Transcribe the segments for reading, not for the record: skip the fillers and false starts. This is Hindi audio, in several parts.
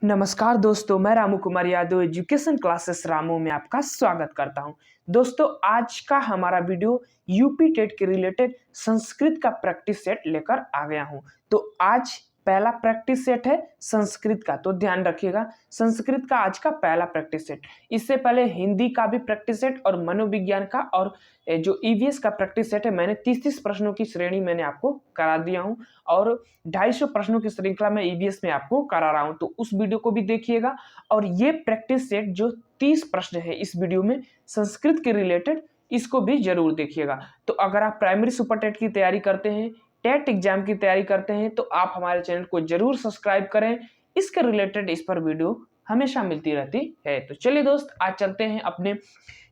नमस्कार दोस्तों, मैं रामू कुमार यादव एजुकेशन क्लासेस रामू में आपका स्वागत करता हूं। दोस्तों, आज का हमारा वीडियो यूपी टेट के रिलेटेड संस्कृत का प्रैक्टिस सेट लेकर आ गया हूं। तो आज पहला प्रैक्टिस सेट है संस्कृत का, तो ध्यान रखिएगा संस्कृत का आज का पहला प्रैक्टिस सेट। इससे पहले हिंदी का भी प्रैक्टिस सेट और मनोविज्ञान का और जो ईवीएस का प्रैक्टिस सेट है, मैंने 30 प्रश्नों की श्रेणी मैंने आपको करा दिया हूं और 250 प्रश्नों की श्रृंखला में ईवीएस में आपको करा रहा हूं। तो उस वीडियो को भी देखिएगा और ये प्रैक्टिस सेट जो 30 प्रश्न है इस वीडियो में संस्कृत के रिलेटेड, इसको भी जरूर देखिएगा। तो अगर आप प्राइमरी सुपर टेट की तैयारी करते हैं, टेट एग्जाम की तैयारी करते हैं, तो आप हमारे चैनल को जरूर सब्सक्राइब करें। इसके रिलेटेड इस पर वीडियो हमेशा मिलती रहती है। तो चलिए दोस्त, आज चलते हैं अपने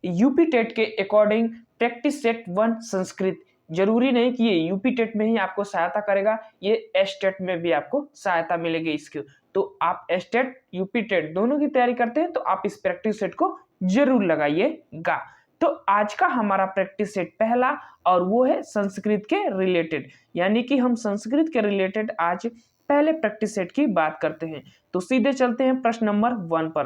यूपी टेट के अकॉर्डिंग प्रैक्टिस सेट 1 संस्कृत। जरूरी नहीं कि ये यूपी टेट में ही आपको सहायता करेगा, ये एस टेट में भी आपको सहायता मिलेगी इसकी। तो आप एस टेट यूपी टेट दोनों की तैयारी करते हैं तो आप इस प्रैक्टिस सेट को जरूर लगाइएगा। तो आज का हमारा प्रैक्टिस सेट पहला और वो है संस्कृत के रिलेटेड, यानी कि हम संस्कृत के रिलेटेड आज पहले प्रैक्टिस सेट की बात करते हैं। तो सीधे चलते हैं प्रश्न नंबर 1 पर।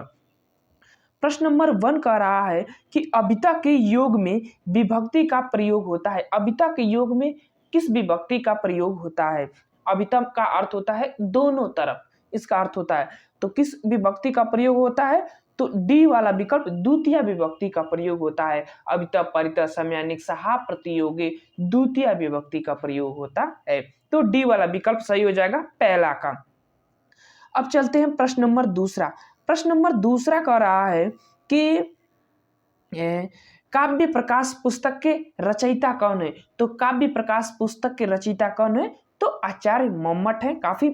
प्रश्न नंबर 1 कह रहा है कि अभिता के योग में विभक्ति का प्रयोग होता है। अभिता के योग में किस विभक्ति का प्रयोग होता है? अभिता का अर्थ होता है दोनों तरफ, इसका अर्थ होता है। तो किस विभक्ति का प्रयोग होता है? तो डी वाला विकल्प द्वितीय विभक्ति का प्रयोग होता है। अभिता परिता समयानिक सहा प्रतियोगी द्वितीय विभक्ति का प्रयोग होता है। तो डी वाला विकल्प सही हो जाएगा पहला का। अब चलते हैं प्रश्न नंबर दूसरा। प्रश्न नंबर दूसरा कह रहा है कि काव्य प्रकाश पुस्तक के रचयिता कौन है? तो काव्य प्रकाश पुस्तक के रचयिता कौन है? तो आचार्य मम्मट है। काफी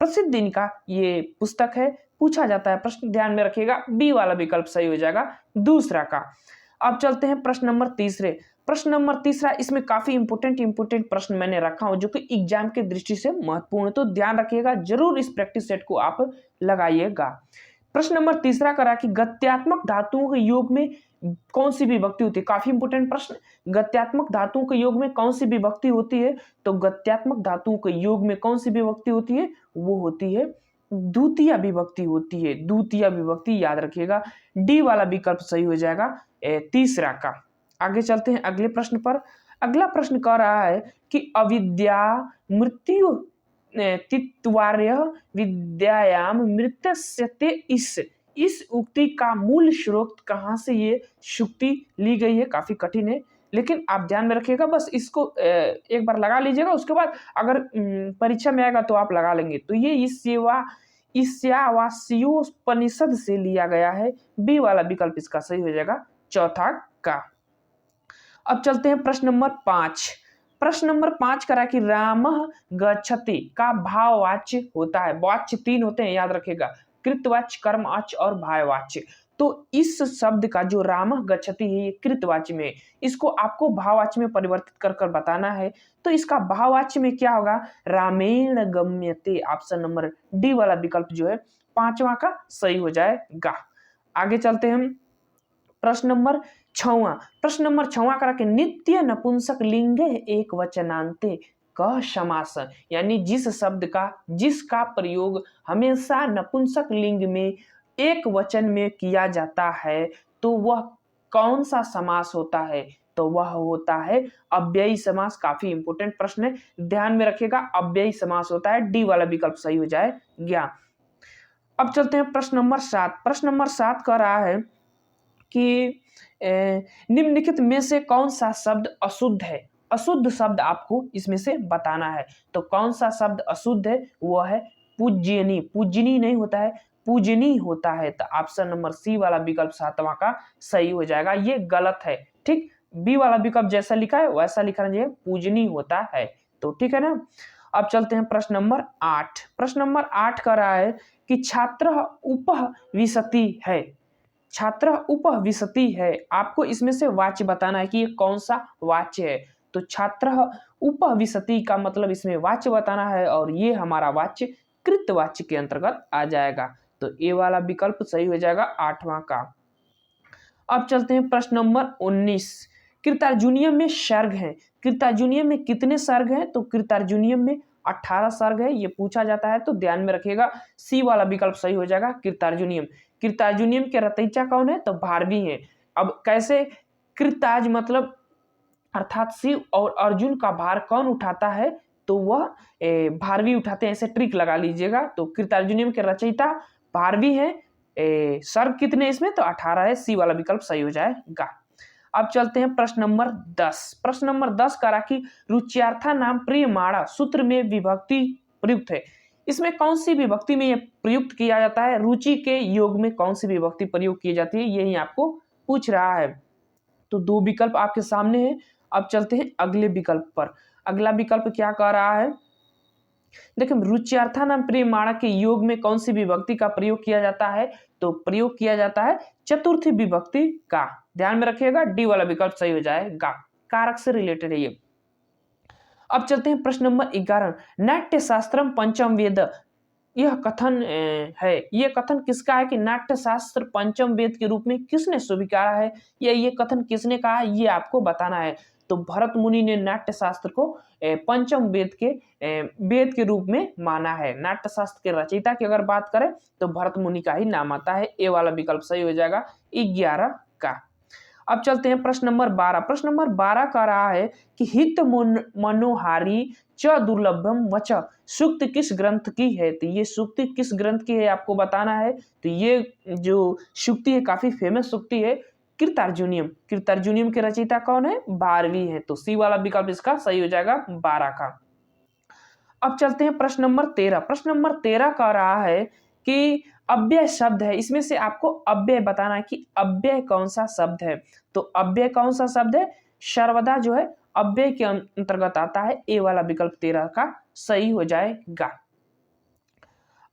प्रसिद्ध इनका ये पुस्तक है, पूछा जाता है प्रश्न, ध्यान में रखिएगा। बी वाला विकल्प सही हो जाएगा दूसरा का। अब चलते हैं प्रश्न नंबर तीसरे। प्रश्न नंबर तीसरा, इसमें काफी इंपोर्टेंट प्रश्न मैंने रखा हूं जो कि एग्जाम की दृष्टि से महत्वपूर्ण है, तो ध्यान रखिएगा, जरूर इस प्रैक्टिस सेट को आप लगाइएगा। प्रश्न नंबर तीसरा करा कि गत्यात्मक धातुओं के योग में कौन सी विभक्ति होती है? काफी इंपोर्टेंट प्रश्न। गत्यात्मक धातुओं के योग में कौन सी विभक्ति होती है? तो गत्यात्मक धातुओं के योग में कौन सी विभक्ति होती है? वो होती है द्वितीय विभक्ति होती है। द्वितीय विभक्ति याद रखिएगा, डी वाला विकल्प सही हो जाएगा तीसरा का। आगे चलते हैं अगले प्रश्न पर। अगला प्रश्न कह रहा है कि अविद्या मृत्यु तित्वार्य विद्यायाम मृत्यस्यते इस उक्ति का मूल स्रोत कहाँ से ये शुक्ति ली गई है? काफी कठिन है, लेकिन आप ध्यान में रखिएगा, बस इसको एक बार लगा लीजिएगा, उसके बाद अगर परीक्षा में आएगा तो आप लगा लेंगे। तो ये ईशावास्योपनिषद से लिया गया है। बी वाला विकल्प इसका सही हो जाएगा चौथा का। अब चलते हैं प्रश्न नंबर 5। प्रश्न नंबर 5 करा कि रामः गच्छति का भाववाच्य होता है। वाच्य 3 होते हैं, याद रखिएगा, कृतवाच्य, कर्मवाच्य और भाववाच्य। तो इस शब्द का जो रामः गच्छति है ये कृतवाच्य में, इसको आपको भाववाच्य में परिवर्तित कर बताना है। तो इसका भाववाच्य में क्या होगा? रामेण गम्यते। ऑप्शन नंबर डी वाला विकल्प जो है 5वां का सही हो जाएगा। आगे चलते हैं प्रश्न नंबर 6वां। प्रश्न नंबर 6वां करा कि नित्य नपुंसक लिंग एक वचनांते क समास, यानी जिस शब्द का जिसका प्रयोग हमेशा नपुंसक लिंग में एक वचन में किया जाता है तो वह कौन सा समास होता है? तो वह होता है अव्ययी समास। काफी इंपोर्टेंट प्रश्न है, ध्यान में रखिएगा, अव्ययी समास होता है। डी वाला विकल्प सही हो जाएगा। अब चलते हैं प्रश्न नंबर 7। प्रश्न नंबर 7 कह रहा है कि निम्नलिखित में से कौन सा शब्द अशुद्ध है? अशुद्ध शब्द आपको इसमें से बताना है। तो कौन सा शब्द अशुद्ध है? वो है पूज्यनी। पूजनी नहीं होता है, पूजनी होता है। तो ऑप्शन नंबर सी वाला विकल्प 7वां का सही हो जाएगा। ये गलत है, ठीक। बी वाला विकल्प जैसा लिखा है वैसा लिखना चाहिए, पूजनी होता है। तो ठीक है ना। अब चलते हैं प्रश्न नंबर 8। प्रश्न नंबर 8 कह रहा है कि छात्र उपविशति है। छात्र उपविशति है, आपको इसमें से वाच्य बताना है कि ये कौन सा वाच्य है। तो छात्र उपविशति का मतलब इसमें वाच्य बताना है और ये हमारा वाच्य कृतवाच्य के अंतर्गत आ जाएगा। तो ए वाला विकल्प सही हो जाएगा 8वां का। अब चलते हैं प्रश्न नंबर 19। कृतार्जुनीयम में सर्ग है। कृतार्जुनीयम में कितने सर्ग हैं? तो कृतार्जुनीयम में 18 सर्ग है, ये पूछा जाता है तो ध्यान में रखिएगा। सी वाला विकल्प सही हो जाएगा, कृतार्जुनियम। कृतार्जुनियम के रचयिता कौन है? तो भारवी है। अब कैसे? कृताज मतलब अर्थात शिव और अर्जुन का भार कौन उठाता है? तो वह भारवी उठाते हैं, ऐसे ट्रिक लगा लीजिएगा। तो कृतार्जुनियम के रचयिता भारवी है। सर्ग कितने इसमें? तो 18 है, सी वाला विकल्प सही हो जाएगा। अब चलते हैं प्रश्न नंबर 10। प्रश्न नंबर 10 करा कि रुच्यार्था नाम प्रियमाणा सूत्र में विभक्ति प्रयुक्त है। इसमें कौन सी विभक्ति में यह प्रयुक्त किया जाता है? रुचि के योग में कौन सी विभक्ति प्रयोग की जाती है, यही आपको पूछ रहा है। तो दो विकल्प आपके सामने है। अब चलते हैं अगले विकल्प पर। अगला विकल्प क्या कह रहा है? देखिए, रुच्यार्था नाम प्रियमाणा के योग में कौन सी विभक्ति का प्रयोग किया जाता है? तो प्रयोग किया जाता है चतुर्थी विभक्ति का। ध्यान में रखिएगा, डी वाला विकल्प सही हो जाएगा, कारक से रिलेटेड है ये। अब चलते हैं प्रश्न नंबर 11। नाट्य शास्त्रम पंचम वेद, यह कथन है, यह कथन किसका है कि नाट्य शास्त्र पंचम वेद के रूप में किसने स्वीकारा है, या ये कथन किसने कहा है, ये आपको बताना है। तो भरत मुनि ने नाट्य शास्त्र को पंचम वेद के रूप में माना है। नाट्य शास्त्र के रचयिता की अगर बात करें तो भरत मुनि का ही नाम आता है। ए वाला विकल्प सही हो जाएगा 11 का। अब चलते हैं प्रश्न नंबर 12। प्रश्न नंबर 12 का रहा है कि हित मनोहारी च दुर्लभम वच, सूक्त किस ग्रंथ की है? तो ये सूक्ति किस ग्रंथ की है आपको बताना है। तो ये जो सूक्ति है काफी फेमस सूक्ति है, कृतार्जुनियम। कृतार्जुनियम के रचयिता कौन है? भारवी है। तो सी वाला विकल्प इसका सही हो जाएगा 12 का। अब चलते हैं प्रश्न नंबर 13। प्रश्न नंबर 13 का रहा है कि अव्यय शब्द है, इसमें से आपको अव्यय बताना है कि अव्यय कौन सा शब्द है। तो अव्यय कौन सा शब्द है? सर्वदा जो है अव्यय के अंतर्गत आता है। ए वाला विकल्प 13 का सही हो जाएगा।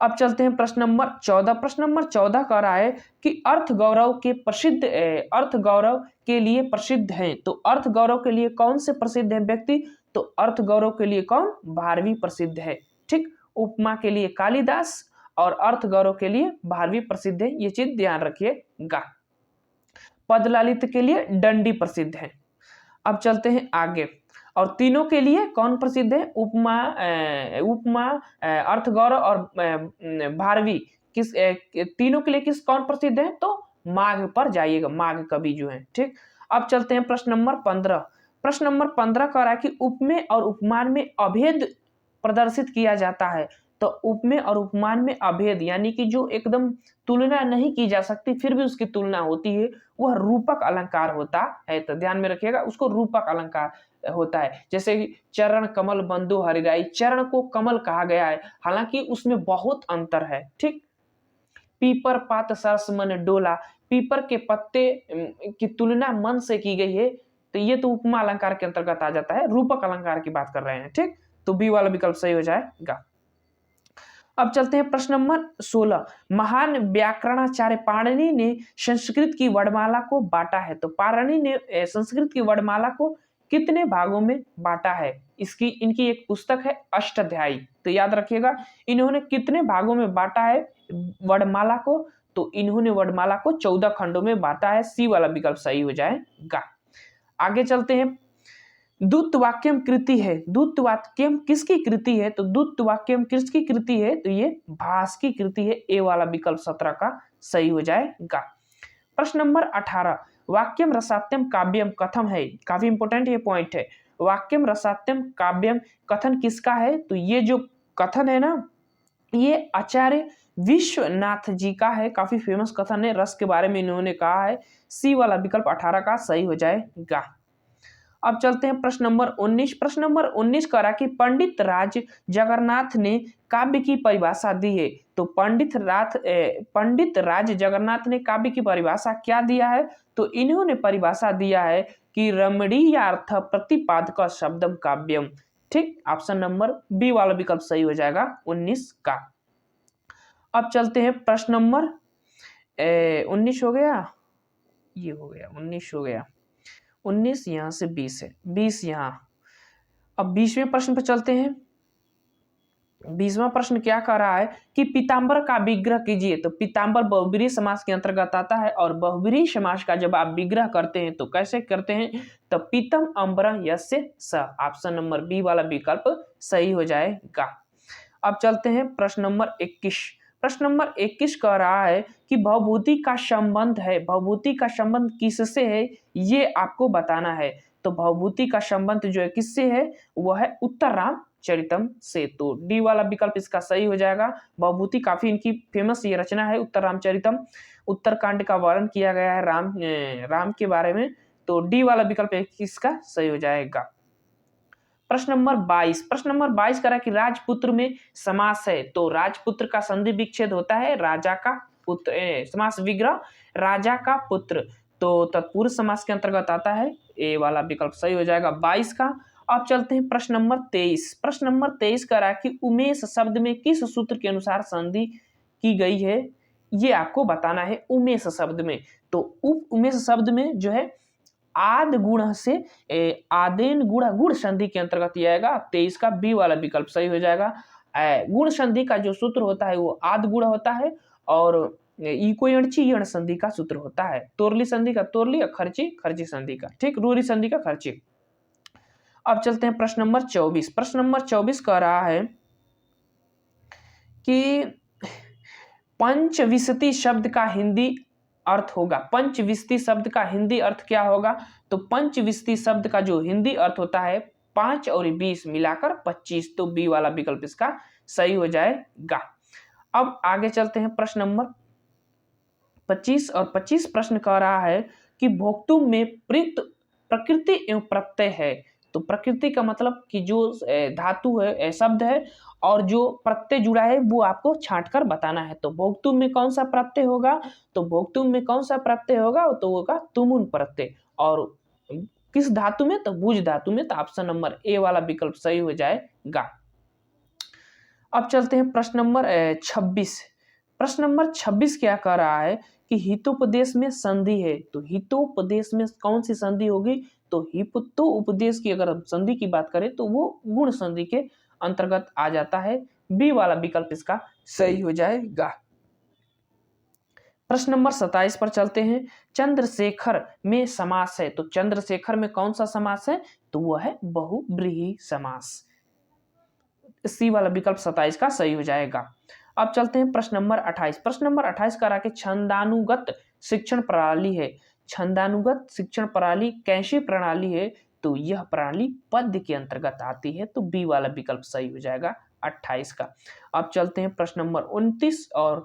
अब चलते हैं प्रश्न नंबर 14। प्रश्न नंबर 14 कह रहा है कि अर्थ गौरव के लिए प्रसिद्ध हैं। तो अर्थ गौरव के लिए कौन से प्रसिद्ध है व्यक्ति? तो अर्थ गौरव के लिए कौन? भारवी प्रसिद्ध है। ठीक, उपमा के लिए कालिदास और अर्थ गौरव के लिए भारवी प्रसिद्ध है, ये चीज ध्यान रखिएगा। पद ललित के लिए दंडी प्रसिद्ध है। अब चलते हैं आगे, और तीनों के लिए कौन प्रसिद्ध है? उपमा, अर्थ गौरव और भारवी, किस तीनों के लिए कौन प्रसिद्ध है? तो माघ पर जाइएगा, माघ कवि जो है। ठीक, अब चलते हैं प्रश्न नंबर 15। प्रश्न नंबर 15 कह रहा है कि उपमेय और उपमान में अभेद प्रदर्शित किया जाता है। तो उपमेय और उपमान में अभेद यानी कि जो एकदम तुलना नहीं की जा सकती फिर भी उसकी तुलना होती है, वह रूपक अलंकार होता है। तो ध्यान में रखिएगा, उसको रूपक अलंकार होता है। जैसे कि चरण कमल बंधु हरिराई, चरण को कमल कहा गया है, हालांकि उसमें बहुत अंतर है। ठीक, पीपर पात सरस मन डोला, पीपर के पत्ते की तुलना मन से की गई है, तो ये तो उपमा अलंकार के अंतर्गत आ जाता है, रूपक अलंकार की बात कर रहे हैं। ठीक, तो बी वाला विकल्प सही हो जाएगा। अब चलते हैं प्रश्न नंबर 16। महान व्याकरणाचार्य पाणिनि ने संस्कृत की वर्णमाला को बांटा है। तो पाणिनि ने संस्कृत की वर्णमाला को कितने भागों में बांटा है? इनकी एक पुस्तक है अष्टाध्यायी। तो याद रखिएगा, इन्होंने कितने भागों में बांटा है वर्णमाला को? तो इन्होंने वर्णमाला को 14 खंडों में बांटा है। सी वाला विकल्प सही हो जाएगा। आगे चलते हैं, दूत वाक्यम कृति है। दूत वाक्यम किसकी कृति है? तो दूत वाक्यम किसकी कृति है? तो ये भास की कृति है। ए वाला विकल्प 17 का सही हो जाएगा। प्रश्न नंबर 18। वाक्यम रसात्यम काव्यम कथम है। काफी इंपोर्टेंट ये पॉइंट है। वाक्यम रसात्यम काव्यम कथन किसका है? तो ये जो कथन है ना, ये आचार्य विश्वनाथ जी का है। काफी फेमस कथन है, रस के बारे में इन्होंने कहा है। सी वाला विकल्प 18 का सही हो जाएगा। अब चलते हैं प्रश्न नंबर 19। प्रश्न नंबर 19 कह रहा कि पंडित राज जगन्नाथ ने काव्य की परिभाषा दी है। तो पंडित राज जगन्नाथ ने काव्य की परिभाषा क्या दिया है? तो इन्होंने परिभाषा दिया है कि रमणीयार्थ प्रतिपादक शब्दम काव्यम। ठीक, ऑप्शन नंबर बी वाला विकल्प सही हो जाएगा 19 का। अब चलते हैं प्रश्न नंबर 19 हो गया, ये हो गया 19 हो गया, 19 यहां से 20 है, 20 यहां। अब 20वें प्रश्न पर चलते हैं। 20वां प्रश्न क्या कह रहा है कि पीताम्बर का विग्रह कीजिए। तो पीताम्बर बहुब्रीहि समास के अंतर्गत आता है और बहुब्रीहि समास का जब आप विग्रह करते हैं तो कैसे करते हैं, तो पीतम अम्बरः यस्य स। ऑप्शन नंबर बी वाला विकल्प सही हो जाएगा। अब चलते हैं प्रश्न नंबर 21। प्रश्न नंबर 21 कह रहा है कि भवभूति का संबंध है, भवभूति का संबंध किससे है ये आपको बताना है। तो भवभूति का संबंध जो है किससे है, वह है उत्तर रामचरितम से। तो डी वाला विकल्प इसका सही हो जाएगा। भवभूति काफी इनकी फेमस ये रचना है उत्तर रामचरितम। उत्तरकांड का वर्णन किया गया है राम के बारे में। तो डी वाला विकल्प इसका सही हो जाएगा। प्रश्न नंबर 22। प्रश्न नंबर 22 करा कि राजपुत्र में समास है। तो राजपुत्र का संधि विच्छेद होता है राजा का पुत्र, समास विग्रह राजा का पुत्र, तो तत्पुरुष समास के अंतर्गत आता है। ए वाला विकल्प सही हो जाएगा 22 का। अब चलते हैं प्रश्न नंबर 23। प्रश्न नंबर 23 करा कि उमेश शब्द में किस सूत्र के अनुसार संधि की गई है, ये आपको बताना है। उमेश शब्द में, तो उमेश शब्द में जो है आद गुण से आदेन गुण गुण संधि के अंतर्गत यह आएगा। 23 का बी वाला विकल्प सही हो जाएगा। गुण संधि का जो सूत्र होता है वो आद गुण होता है और इको यणची यण संधि का सूत्र होता है। तोरली संधि का तोरली और खर्ची खर्ची संधि का, ठीक, रूरी संधि का खर्ची। अब चलते हैं प्रश्न नंबर 24। प्रश्न नंबर 24 कह रहा है कि पंचविंशति शब्द का हिंदी अर्थ होगा। पंचविंशति शब्द का हिंदी अर्थ क्या होगा, तो पंचविंशति शब्द का जो हिंदी अर्थ होता है 5 और 20 मिलाकर 25। तो बी वाला विकल्प इसका सही हो जाएगा। अब आगे चलते हैं प्रश्न नंबर 25 और 25 प्रश्न कह रहा है कि भोक्तुम में प्रकृति एवं प्रत्यय है। तो प्रकृति का मतलब कि जो धातु है, शब्द है, और जो प्रत्यय जुड़ा है वो आपको छांट कर बताना है। तो भोक्तुम में कौन सा प्रत्यय होगा, तो भोक्तुम में कौन सा प्रत्यय होगा, तो होगा तुमुन प्रत्यय। और किस धातु में, तो भुज धातु में। तो ऑप्शन नंबर ए वाला विकल्प सही हो जाएगा। अब चलते हैं प्रश्न नंबर 26। प्रश्न नंबर 26 क्या कह रहा है कि हितोपदेश में संधि है। तो हितोपदेश में कौन सी संधि होगी, तो हितो उपदेश की अगर हम संधि की बात करें तो वो गुण संधि के अंतर्गत आ जाता है। बी वाला विकल्प इसका सही हो जाएगा। प्रश्न नंबर 27 पर चलते हैं। चंद्रशेखर में समास है। तो चंद्रशेखर में कौन सा समास है, तो वह है बहुब्रीहि समास। सी वाला विकल्प 27 का सही हो जाएगा। अब चलते हैं प्रश्न नंबर 28। प्रश्न नंबर 28 कह रहा कि छंदानुगत शिक्षण प्रणाली है। छंदानुगत शिक्षण प्रणाली कैसी प्रणाली है, तो यह प्रणाली पद्य के अंतर्गत आती है। तो बी वाला विकल्प सही हो जाएगा 28 का। अब चलते हैं प्रश्न नंबर 29 और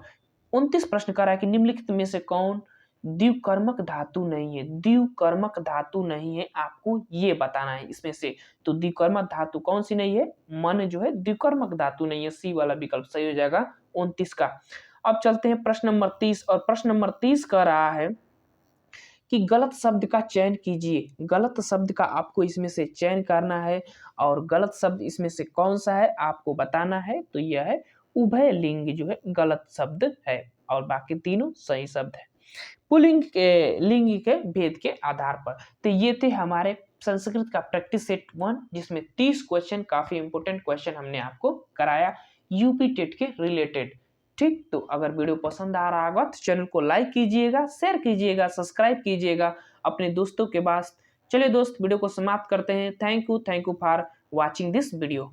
29 प्रश्न कह रहा है कि निम्नलिखित में से कौन द्विकर्मक धातु नहीं है। द्विकर्मक धातु नहीं है, आपको ये बताना है इसमें से। तो द्विकर्मक धातु कौन सी नहीं है, मन जो है द्विकर्मक धातु नहीं है। सी वाला विकल्प सही हो जाएगा 29 का। अब चलते हैं प्रश्न नंबर 30 और प्रश्न नंबर 30 कह रहा है कि गलत शब्द का चयन कीजिए। गलत शब्द का आपको इसमें से चयन करना है और गलत शब्द इसमें से कौन सा है आपको बताना है। तो यह है उभय लिंग जो है गलत शब्द है और बाकी तीनों सही शब्द है पुल्लिंग के लिंग के भेद के आधार पर। तो ये थे हमारे संस्कृत का प्रैक्टिस सेट 1, जिसमें 30 क्वेश्चन, काफी इंपोर्टेंट क्वेश्चन हमने आपको कराया यूपी टेट के रिलेटेड। ठीक, तो अगर वीडियो पसंद आ रहा होगा तो चैनल को लाइक कीजिएगा, शेयर कीजिएगा, सब्सक्राइब कीजिएगा अपने दोस्तों के पास। चलिए दोस्त, वीडियो को समाप्त करते हैं। Thank you for watching this video.